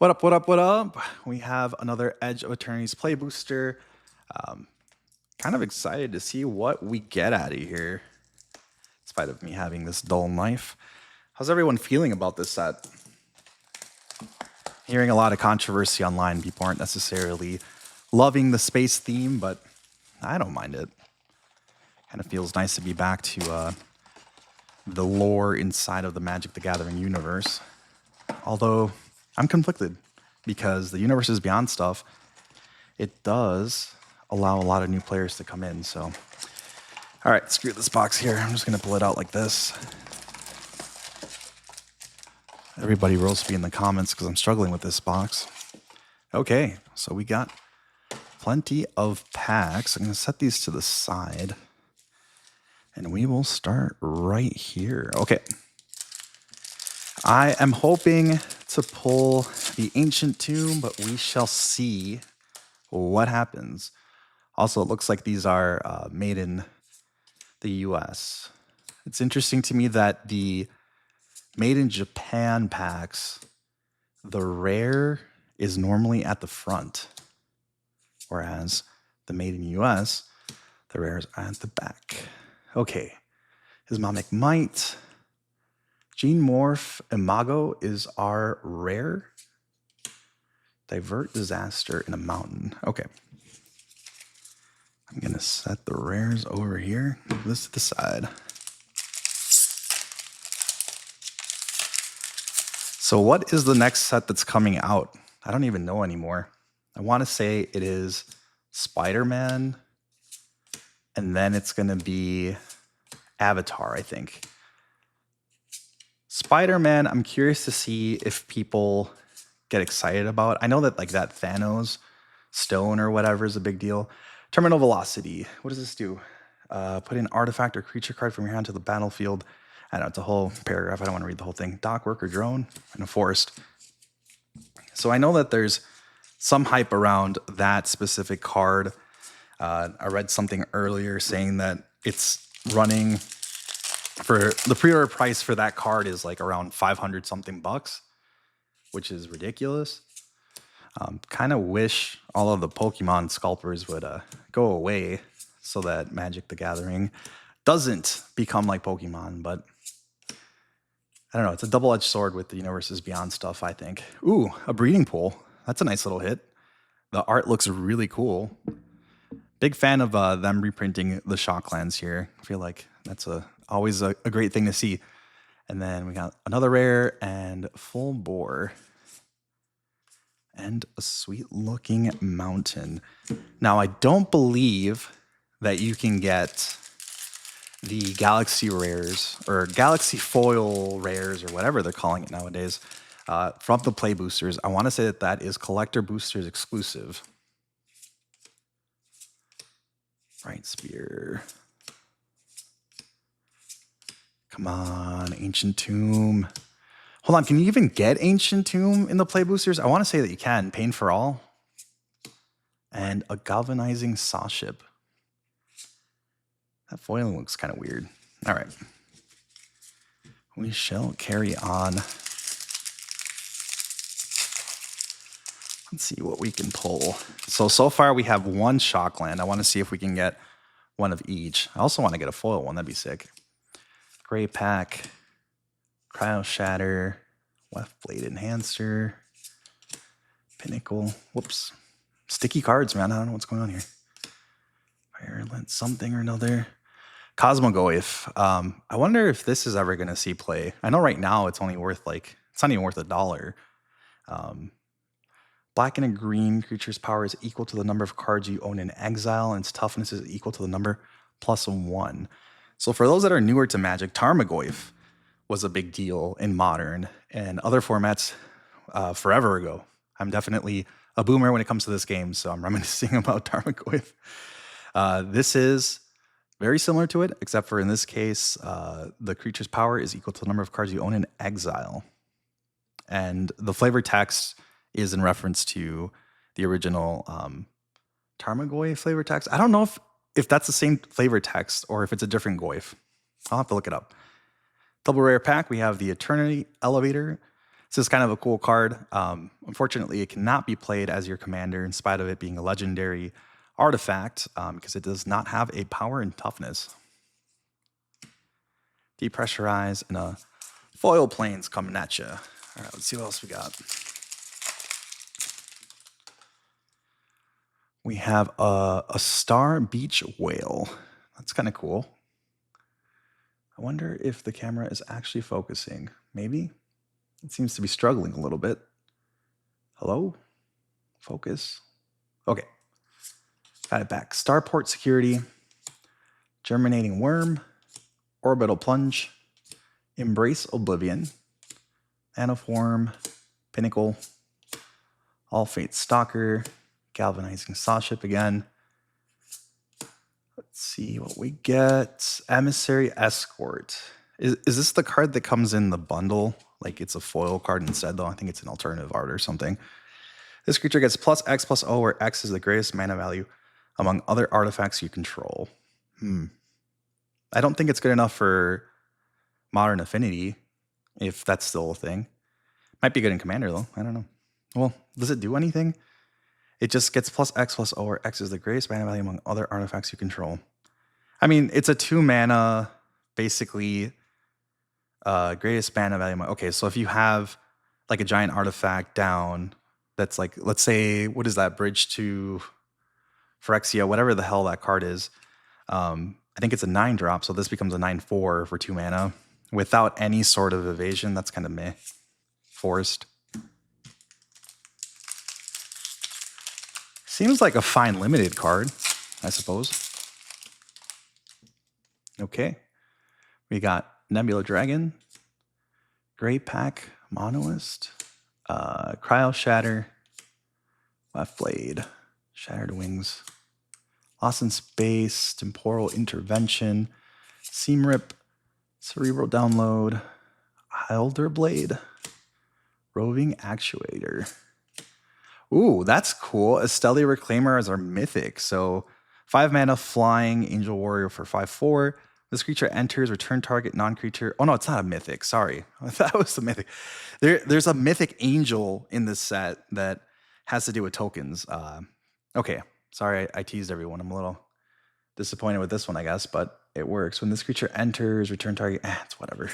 What up, what up, what up? We have another Edge of Eternities play booster. Um, Kind of excited to see what we get out of here, in spite of me having this dull knife. How's everyone feeling about this set? Hearing a lot of controversy online. People aren't necessarily loving the space theme, but I don't mind it. Kind of feels nice to be back to the lore inside of the Magic the Gathering universe. Although I'm conflicted because the universe is beyond stuff. It does allow a lot of new players to come in. So, all right, screw this box here. I'm just going to pull it out like this. Everybody roast me in the comments because I'm struggling with this box. Okay, so we got plenty of packs. I'm going to set these to the side. And we will start right here. Okay. I am hoping to pull the Ancient Tomb, but we shall see what happens. Also, it looks like these are made in the US. It's interesting to me that the made in Japan packs, the rare is normally at the front, whereas the made in US, the rare is at the back. Okay, Ismamic Might. Gene Morph Imago is our rare. Divert Disaster in a Mountain. Okay. I'm going to set the rares over here. Move this to the side. So what is the next set that's coming out? I don't even know anymore. I want to say it is Spider-Man, and then it's going to be Avatar, I think. Spider-Man, I'm curious to see if people get excited about. I know that like that Thanos stone or whatever is a big deal. Terminal Velocity. What does this do? Put an artifact or creature card from your hand to the battlefield. I don't know, it's a whole paragraph. I don't want to read the whole thing. Dock, worker, drone, and a forest. So I know that there's some hype around that specific card. I read something earlier saying that it's running for the pre-order price for that card is like around 500 something bucks, which is ridiculous. Kind of wish all of the Pokemon scalpers would go away so that Magic the Gathering doesn't become like Pokemon, but I don't know. It's a double-edged sword with the universe's beyond stuff, I think. Ooh, a breeding pool. That's a nice little hit. The art looks really cool. Big fan of them reprinting the Shocklands here. I feel like that's always a great thing to see. And then we got another rare and full bore. And a sweet-looking mountain. Now, I don't believe that you can get the Galaxy Rares, or Galaxy Foil Rares, or whatever they're calling it nowadays, from the Play Boosters. I want to say that that is Collector Boosters exclusive. Bright Spear. Come on, Ancient Tomb. Hold on, can you even get Ancient Tomb in the Play Boosters? I want to say that you can. Pain for All. And a Galvanizing Saw Ship. That foiling looks kind of weird. All right. We shall carry on. Let's see what we can pull. So far we have one Shockland. I want to see if we can get one of each. I also want to get a foil one. That'd be sick. Gray Pack. Cryo Shatter. Left Blade Enhancer. Pinnacle. Whoops. Sticky cards, man. I don't know what's going on here. Virulent something or another. Cosmogoyf. I wonder if this is ever going to see play. I know right now it's only worth it's not even worth $1. Black and a green creature's power is equal to the number of cards you own in exile, and its toughness is equal to the number +1. So for those that are newer to Magic, Tarmogoyf was a big deal in Modern and other formats forever ago. I'm definitely a boomer when it comes to this game, so I'm reminiscing about Tarmogoyf. This is very similar to it, except for in this case, the creature's power is equal to the number of cards you own in exile. And the flavor text is in reference to the original Tarmogoyf flavor text. I don't know if that's the same flavor text or if it's a different Goyf. I'll have to look it up. Double rare pack, we have the Eternity Elevator. This is kind of a cool card. I'm Unfortunately, it cannot be played as your commander in spite of it being a legendary artifact because it does not have a power and toughness. Depressurize and a foil planes coming at you. All right, let's see what else we got. We have a Star Beach Whale. That's kind of cool. I wonder if the camera is actually focusing. Maybe? It seems to be struggling a little bit. Hello? Focus. Okay. Got it back. Starport Security. Germinating Worm. Orbital Plunge. Embrace Oblivion. Anaform. Pinnacle. All Fate Stalker. Galvanizing Sawship again. Let's see what we get. Emissary Escort. Is this the card that comes in the bundle? Like it's a foil card instead, though. I think it's an alternative art or something. This creature gets +X+O, where X is the greatest mana value among other artifacts you control. I don't think it's good enough for Modern Affinity, if that's still a thing. Might be good in Commander, though. I don't know. Well, does it do anything? It just gets +X+O, where X is the greatest mana value among other artifacts you control. I mean, it's a 2-mana, basically, greatest mana value. Okay, so if you have like a giant artifact down that's like, let's say, what is that, Bridge to Phyrexia, whatever the hell that card is. I think it's a 9-drop, so this becomes a 9/4 for 2 mana without any sort of evasion. That's kind of meh. Forced. Seems like a fine limited card, I suppose. Okay. We got Nebula Dragon, Grey Pack, Monoist, Cryo Shatter, Left Blade, Shattered Wings, Lost in Space, Temporal Intervention, Seam Rip, Cerebral Download, Elder Blade, Roving Actuator. Ooh, that's cool. Esteli Reclaimer as our mythic. So 5 mana flying Angel Warrior for 5/4. This creature enters, return target non-creature. Oh no, it's not a mythic. Sorry. I thought it was the mythic. There's a mythic angel in this set that has to do with tokens. Okay. Sorry, I teased everyone. I'm a little disappointed with this one, I guess, but it works. When this creature enters, return target. It's whatever.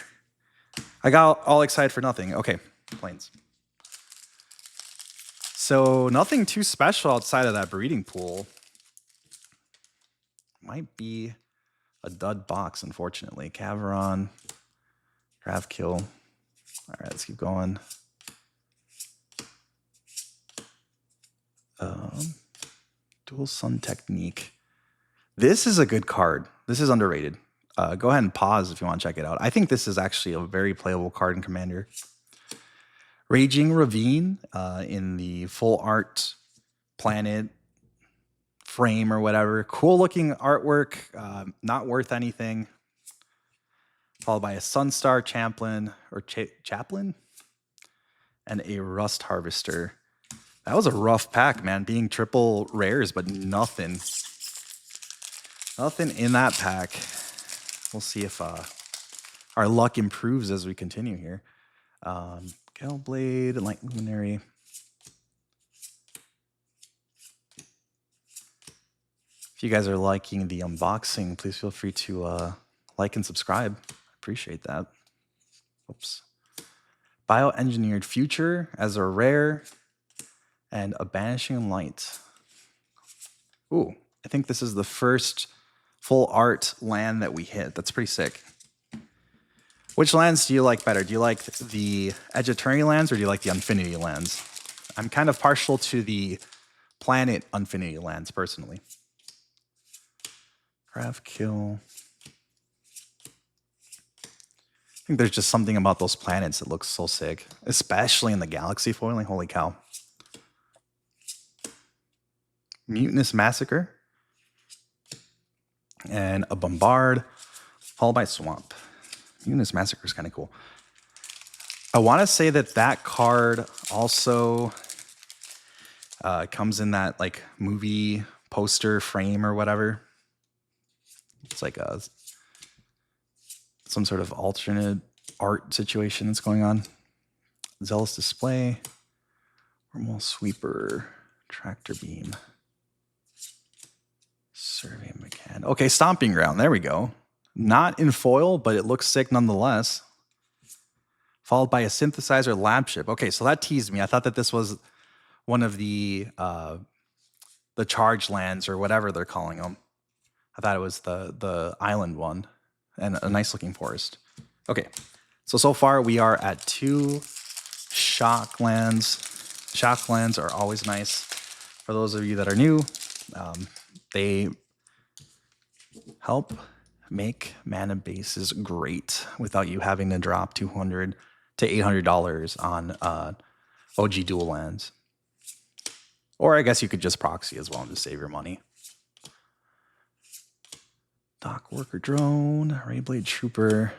I got all excited for nothing. Okay, planes. So nothing too special outside of that breeding pool. Might be a dud box, unfortunately. Caveron, draft kill. All right, let's keep going. Dual Sun Technique. This is a good card. This is underrated. Go ahead and pause if you want to check it out. I think this is actually a very playable card in Commander. Raging Ravine in the full art planet frame or whatever. Cool looking artwork, not worth anything. Followed by a Sunstar Chaplain or Chaplain and a Rust Harvester. That was a rough pack, man. Being triple rares, but nothing in that pack. We'll see if our luck improves as we continue here. Galeblade, Light Luminary. If you guys are liking the unboxing, please feel free to like and subscribe. I appreciate that. Oops. Bioengineered Future as a rare and a Banishing Light. Ooh, I think this is the first full art land that we hit. That's pretty sick. Which lands do you like better? Do you like the Edge Eternity lands or do you like the Unfinity lands? I'm kind of partial to the planet Unfinity lands personally. Craft Kill. I think there's just something about those planets that looks so sick, especially in the galaxy foiling. Holy cow. Mutinous Massacre. And a Bombard. Followed by Swamp. Mutinous Massacre is kind of cool. I want to say that card also comes in that like movie poster frame or whatever. It's like some sort of alternate art situation that's going on. Zealous Display. Normal sweeper, tractor beam, survey mechan. Okay, stomping ground. There we go. Not in foil, but it looks sick nonetheless. Followed by a synthesizer lab ship. Okay, so that teased me. I thought that this was one of the charge lands or whatever they're calling them. I thought it was the island one, and a nice looking forest. Okay, so far we are at 2 shock lands. Shock lands are always nice. For those of you that are new, they help make mana bases great without you having to drop $200 to $800 on OG dual lands. Or I guess you could just proxy as well and just save your money. Dock worker drone, ray blade trooper,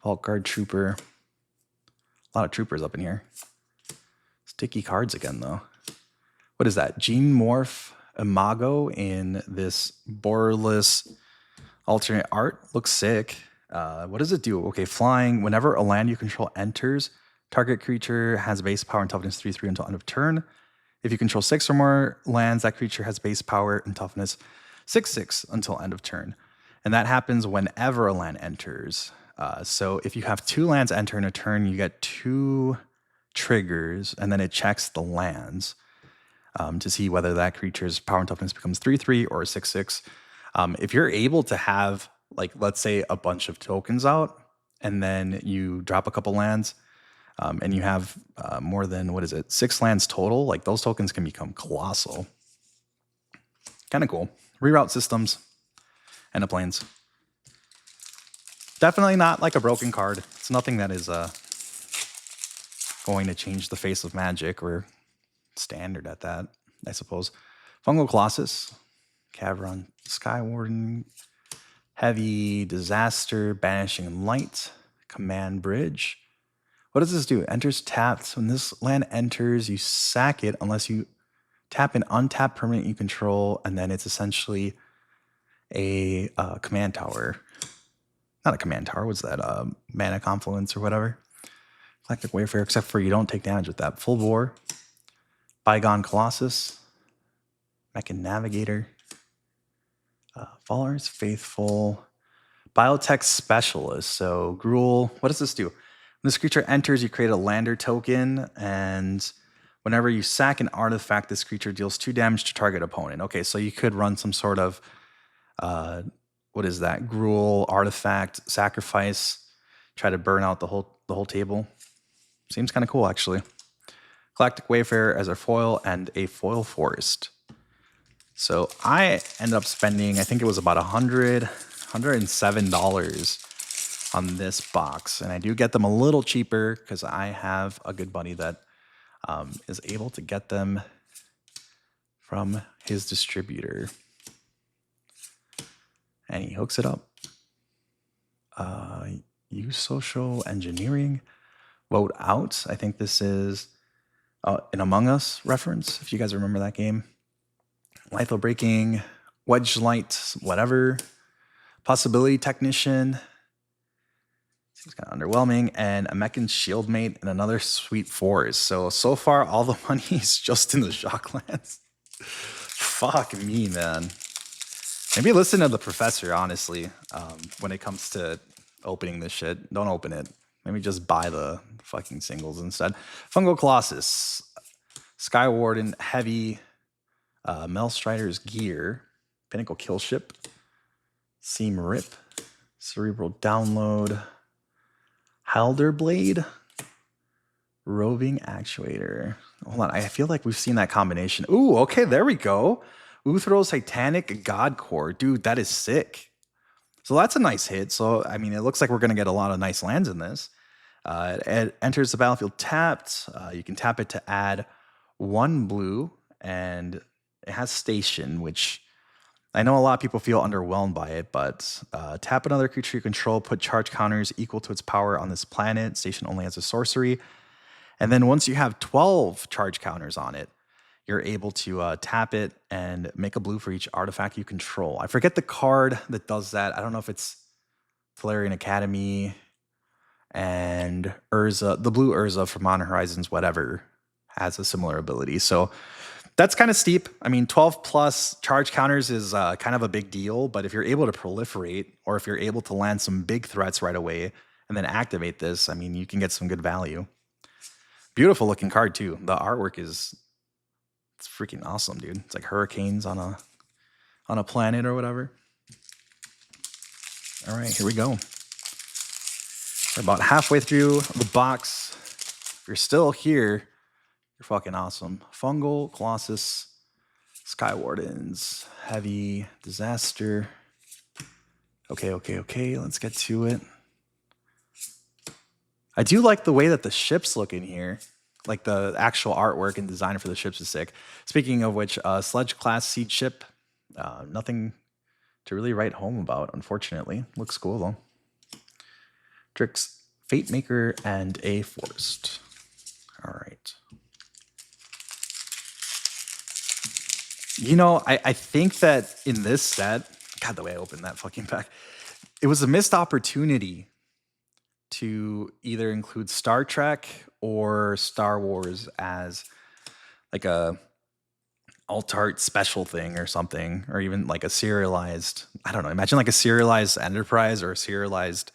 vault guard trooper. A lot of troopers up in here. Sticky cards again though. What is that? Gene Morph Imago in this borderless alternate art. Looks sick. What does it do? Okay, flying. Whenever a land you control enters, target creature has base power and toughness 3/3 until end of turn. If you control 6 or more lands, that creature has base power and toughness 6/6 until end of turn. And that happens whenever a land enters. So if you have 2 lands enter in a turn, you get 2 triggers, and then it checks the lands to see whether that creature's power and toughness becomes 3/3 or 6/6. If you're able to have, like, let's say a bunch of tokens out, and then you drop a couple lands, and you have more than, 6 lands total, like those tokens can become colossal. Kind of cool. Reroute systems and the planes. Definitely not like a broken card. It's nothing that is going to change the face of Magic, or standard at that, I suppose. Fungal Colossus, Cavern, Skywarden, Heavy, Disaster, Banishing Light, Command Bridge. What does this do? It enters tapped. When this land enters, you sack it unless you tap an untapped permanent you control, and then it's essentially a command tower. Not a command tower. What's that? Mana Confluence or whatever. Galactic Wayfarer, except for you don't take damage with that. Full Bore, Bygone Colossus, Mechan Navigator, Followers Faithful, Biotech Specialist. So Gruul, what does this do? When this creature enters, you create a lander token, and whenever you sack an artifact, this creature deals 2 damage to target opponent. Okay, so you could run some sort of what is that? Gruul, artifact, sacrifice, try to burn out the whole table. Seems kind of cool, actually. Galactic Wayfarer as a foil and a foil forest. So I ended up spending, I think it was about $107 on this box. And I do get them a little cheaper because I have a good buddy that is able to get them from his distributor. And he hooks it up. Use social engineering. Vote out. I think this is an Among Us reference, if you guys remember that game. Lethal Breaking, Wedge Light, whatever. Possibility Technician. Seems kind of underwhelming. And a Mechan Shieldmate and another Sweet Forest. So far, all the money is just in the Shocklands. Fuck me, man. Maybe listen to the professor, honestly, when it comes to opening this shit. Don't open it. Maybe just buy the fucking singles instead. Fungal Colossus, Skywarden, Heavy, Melstrider's Gear, Pinnacle Killship, Seam Rip, Cerebral Download, Halderblade, Roving Actuator. Hold on, I feel like we've seen that combination. Ooh, okay, there we go. Uthro's Titanic God Core. Dude, that is sick. So that's a nice hit. So, I mean, it looks like we're going to get a lot of nice lands in this. It enters the battlefield tapped. You can tap it to add 1 blue, and it has Station, which I know a lot of people feel underwhelmed by it, but tap another creature you control, put charge counters equal to its power on this planet. Station only has a sorcery. And then once you have 12 charge counters on it, you're able to tap it and make a blue for each artifact you control. I forget the card that does that. I don't know if it's Valerian Academy and Urza, the blue Urza from Modern Horizons, whatever, has a similar ability. So that's kind of steep. I mean, 12 plus charge counters is kind of a big deal, but if you're able to proliferate or if you're able to land some big threats right away and then activate this, I mean, you can get some good value. Beautiful looking card too. The artwork is it's freaking awesome, dude. It's like hurricanes on a planet or whatever. All right, here we go. We're about halfway through the box. If you're still here, you're fucking awesome. Fungal, Colossus, Skywardens, Heavy, Disaster. Okay. Let's get to it. I do like the way that the ships look in here. Like the actual artwork and design for the ships is sick. Speaking of which, Sledge class Siege ship. Nothing to really write home about, unfortunately. Looks cool though. Drix, Fate Maker, and a Forest. All right. You know, I think that in this set, God, the way I opened that fucking pack, it was a missed opportunity to either include Star Trek or Star Wars as like a alt-art special thing or something, or even like a serialized, I don't know, imagine like a serialized Enterprise or a serialized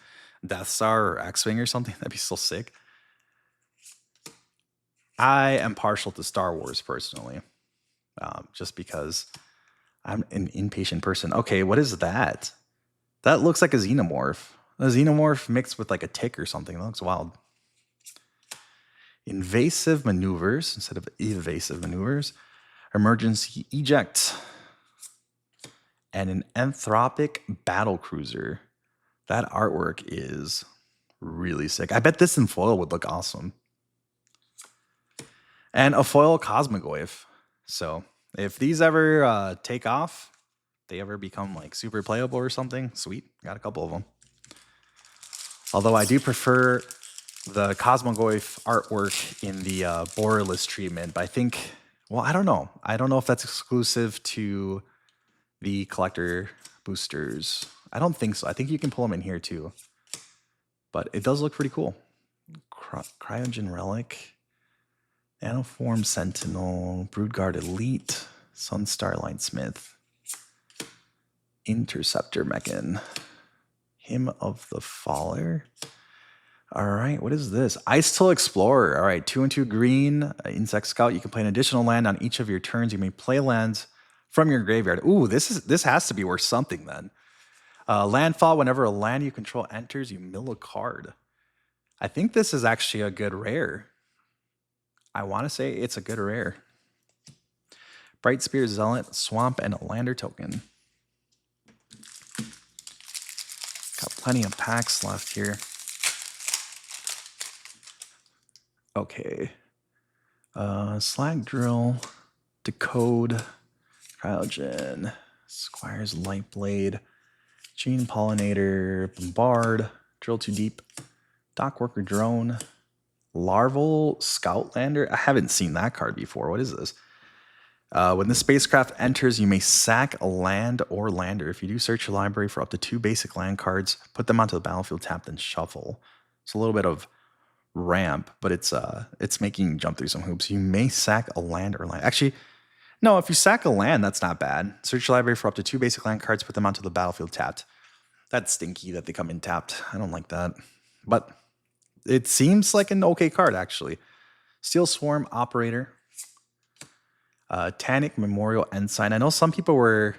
Death Star or X-Wing or something. That'd be so sick. I am partial to Star Wars personally, just because I'm an impatient person. Okay, what is that? That looks like a xenomorph. A xenomorph mixed with like a tick or something. That looks wild. Invasive maneuvers instead of evasive maneuvers. Emergency eject. And an anthropic battle cruiser. That artwork is really sick. I bet this in foil would look awesome. And a foil Cosmogoyf. So if these ever take off, they ever become like super playable or something, sweet. Got a couple of them. Although I do prefer the Cosmogoyf artwork in the borderless treatment, but I think, well, I don't know. I don't know if that's exclusive to the collector boosters. I don't think so. I think you can pull them in here too. But it does look pretty cool. Cryogen Relic, Nanoform Sentinel, Broodguard Elite, Sunstar Lightsmith, Interceptor Mechan, Hymn of the Faller. All right, what is this? Ice Till Explorer. All right, 2 and 2 green, Insect Scout. You can play an additional land on each of your turns. You may play lands from your graveyard. Ooh, this has to be worth something then. Landfall, whenever a land you control enters, you mill a card. I think this is actually a good rare. I want to say it's a good rare. Bright Spear Zealot, Swamp, and a Lander token. Got plenty of packs left here. Okay. Slag Drill, Decode, Cryogen, Squire's Lightblade, Gene Pollinator, Bombard, Drill Too Deep, Dockworker Drone, Larval Scoutlander. I haven't seen that card before. What is this? When the spacecraft enters, you may sack a land or lander. If you do, search your library for up to 2 basic land cards, put them onto the battlefield, tap, then shuffle. It's a little bit of ramp, but it's making you jump through some hoops. You may sack a land or land. Actually, no, if you sack a land, that's not bad. Search your library for up to 2 basic land cards, put them onto the battlefield tapped. That's stinky that they come in tapped. I don't like that. But it seems like an okay card, actually. Steel Swarm Operator. Tannic Memorial Ensign. I know some people were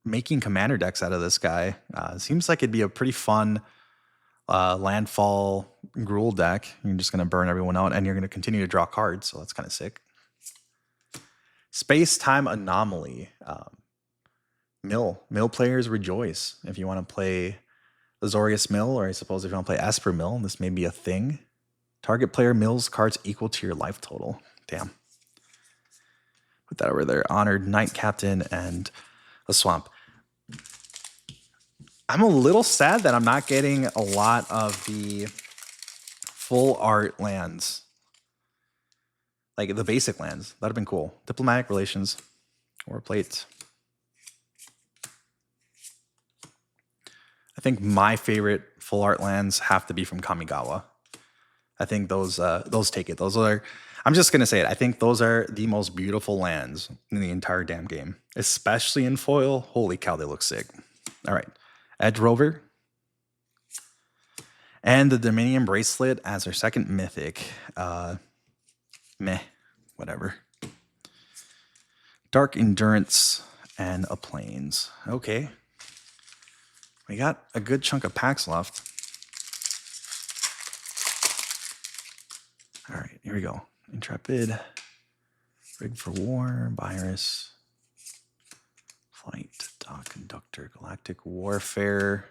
making commander decks out of this guy. Seems like it'd be a pretty fun landfall Gruul deck. You're just going to burn everyone out, and you're going to continue to draw cards, so that's kind of sick. Space-Time Anomaly. Mill players rejoice. If you want to play Azorius Mill, or I suppose if you want to play Esper Mill, this may be a thing. Target player mills cards equal to your life total. Damn. Put that over there. Honored Knight Captain and a Swamp. I'm a little sad that I'm not getting a lot of the full art lands. Like the basic lands. That'd have been cool. Diplomatic Relations. War Plate. I think my favorite full art lands have to be from Kamigawa. I think those take it. Those are, I'm just gonna say it. I think those are the most beautiful lands in the entire damn game, especially in foil. Holy cow, they look sick. All right, Edge Rover and the Dominion Bracelet as our second mythic. Meh, whatever. Dark Endurance and a Plains. Okay, we got a good chunk of packs left. All right, here we go. Intrepid, Rig for War, Virus, Flight, Dock Conductor, Galactic Warfare,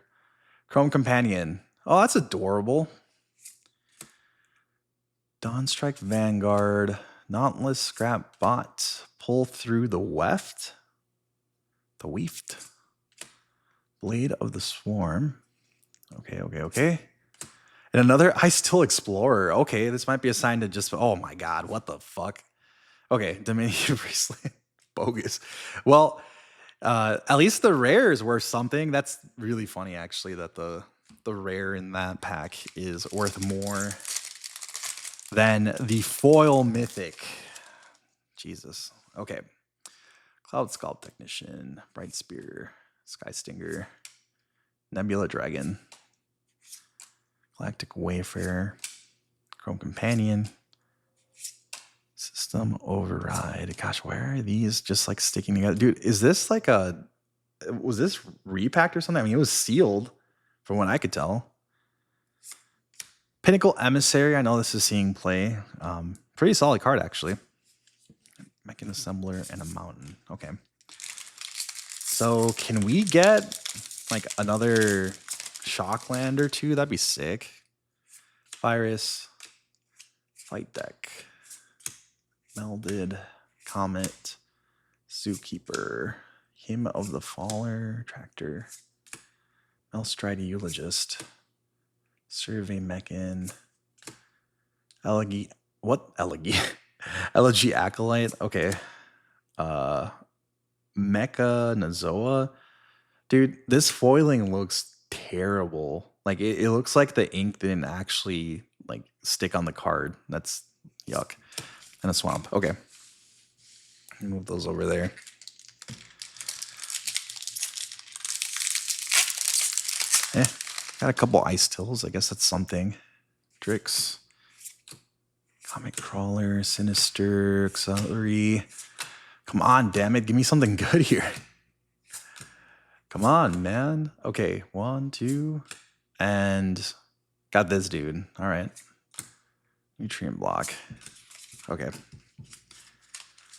Chrome Companion. Oh, that's adorable. Dawnstrike Vanguard, Dauntless Scrap Bot, Pull Through the Weft, the Weeft, Blade of the Swarm. Okay. And another Ice Still Explorer. Okay, this might be a sign to just, oh my god, what the fuck? Okay, Dominion Bracelet. Bogus. Well, at least the rares were something. That's really funny, actually, that the rare in that pack is worth more than the foil mythic. Jesus. Okay. Cloud Sculpt Technician, Bright Spear, Sky Stinger, Nebula Dragon, Galactic Wayfarer, Chrome Companion, System Override. Gosh, where are these just like sticking together? Dude, is this like was this repacked or something? I mean, it was sealed from what I could tell. Pinnacle Emissary. I know this is seeing play. Pretty solid card, actually. Mechan Assembler and a Mountain. Okay. So can we get like another Shockland or two? That'd be sick. Virus. Flight Deck. Melded. Comet. Zookeeper. Hymn of the Faller. Tractor. Melstride Eulogist. Survey Mechan. Elegy. What? Elegy. Elegy Acolyte. Okay. Mecha Nazoa. Dude, this foiling looks terrible. Like it looks like the ink didn't actually like stick on the card. That's yuck. And a swamp. Okay. Move those over there. Got a couple Ice Tills. I guess that's something. Drix. Comic Crawler. Sinister. Auxiliary. Come on, damn it. Give me something good here. Come on, man. Okay, 1, 2. And got this dude. All right. Nutrient Block. Okay.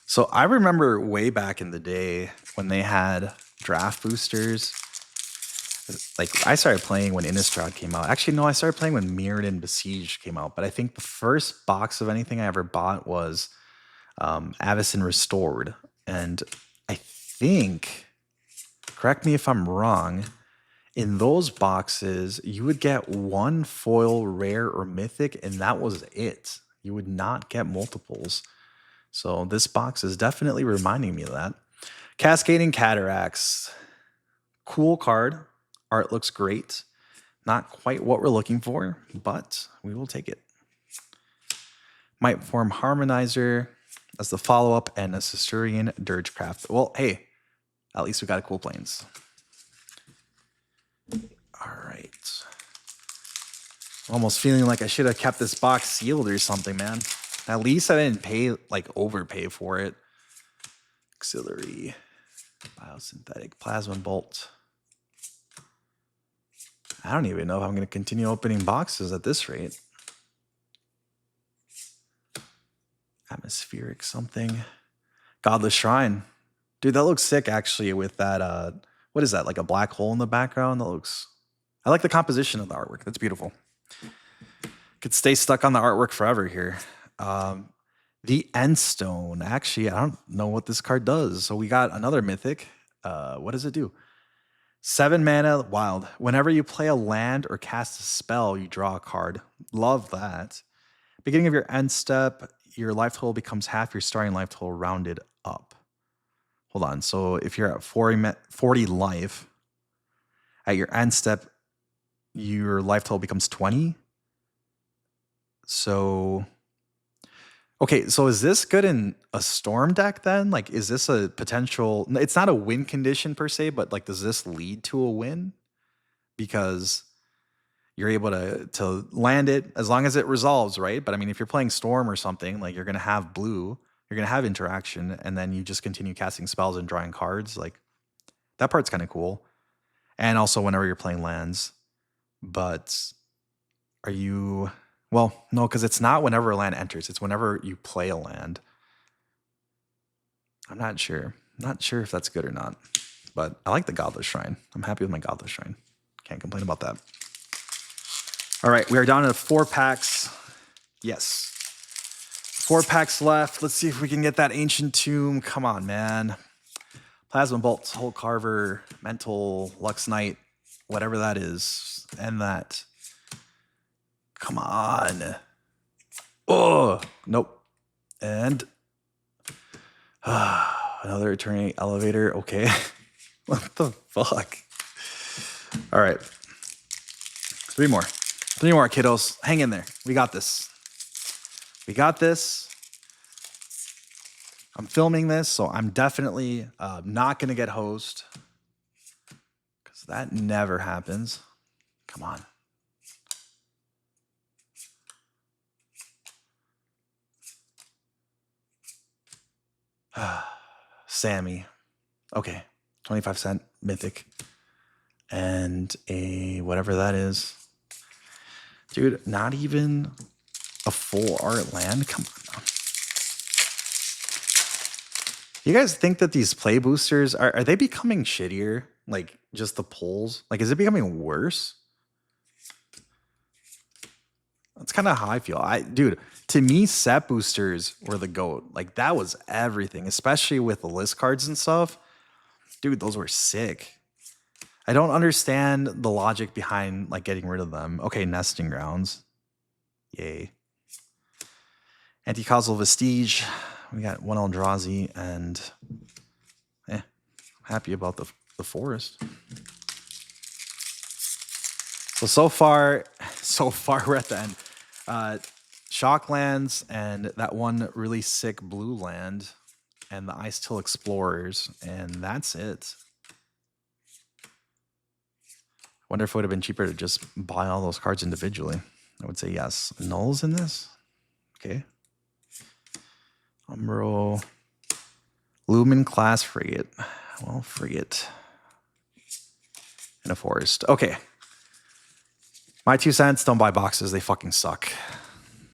So I remember way back in the day when they had draft boosters. Like, I started playing when Innistrad came out. Actually, no, I started playing when Mirrodin Besieged came out. But I think the first box of anything I ever bought was Avacyn Restored. And I think, correct me if I'm wrong, in those boxes, you would get one foil, rare, or mythic, and that was it. You would not get multiples. So this box is definitely reminding me of that. Cascading Cataracts. Cool card. Art looks great. Not quite what we're looking for, but we will take it. Might Form Harmonizer as the follow-up, and a Sisturian Dirgecraft. Well, hey, at least we got a cool Plains. All right. Almost feeling like I should have kept this box sealed or something, man. At least I didn't overpay for it. Auxiliary, Biosynthetic, Plasma Bolt. I don't even know if I'm going to continue opening boxes at this rate. Atmospheric something. Godless Shrine. Dude, that looks sick actually with that, what is that, like a black hole in the background? That looks, I like the composition of the artwork. That's beautiful. Could stay stuck on the artwork forever here. The Endstone. Actually, I don't know what this card does. So we got another mythic. What does it do? 7 mana, wild. Whenever you play a land or cast a spell, you draw a card. Love that. Beginning of your end step, your life total becomes half your starting life total rounded up. Hold on. So if you're at 40 life, at your end step, your life total becomes 20. So Okay, so is this good in a storm deck then? Like, is this a potential? It's not a win condition per se, but like, does this lead to a win? Because you're able to land it as long as it resolves, right? But I mean, if you're playing storm or something, like you're gonna have blue, you're gonna have interaction, and then you just continue casting spells and drawing cards. Like that part's kind of cool. And also whenever you're playing lands. But are you? Well, no, because it's not whenever a land enters. It's whenever you play a land. I'm not sure. Not sure if that's good or not. But I like the Godless Shrine. I'm happy with my Godless Shrine. Can't complain about that. All right, we are down to 4 packs. Yes. 4 packs left. Let's see if we can get that Ancient Tomb. Come on, man. Plasma Bolt, Hull Carver, Mental, Lux Knight, whatever that is. And that. Come on. Oh, nope. And another Eternity Elevator. Okay. What the fuck? All right. 3 more. 3 more, kiddos. Hang in there. We got this. We got this. I'm filming this, so I'm definitely not going to get hosed. Because that never happens. Come on. Sammy. Okay. 25-cent mythic. And a whatever that is. Dude, not even a full art land? Come on. You guys think that these play boosters, are they becoming shittier? Like, just the pulls? Like, is it becoming worse? That's kind of how I feel. Dude, to me, set boosters were the GOAT. Like, that was everything, especially with the list cards and stuff. Dude, those were sick. I don't understand the logic behind, like, getting rid of them. Okay, Nesting Grounds. Yay. Anti-Causal Vestige. We got 1 Eldrazi, and happy about the forest. So far we're at the end. Shock lands and that one really sick blue land and the Ice Till Explorers, and that's it. Wonder if it would have been cheaper to just buy all those cards individually. I would say yes. Nulls in this? Okay. Umbro. Lumen class frigate. Well, frigate. And a forest. Okay. My 2 cents, don't buy boxes. They fucking suck.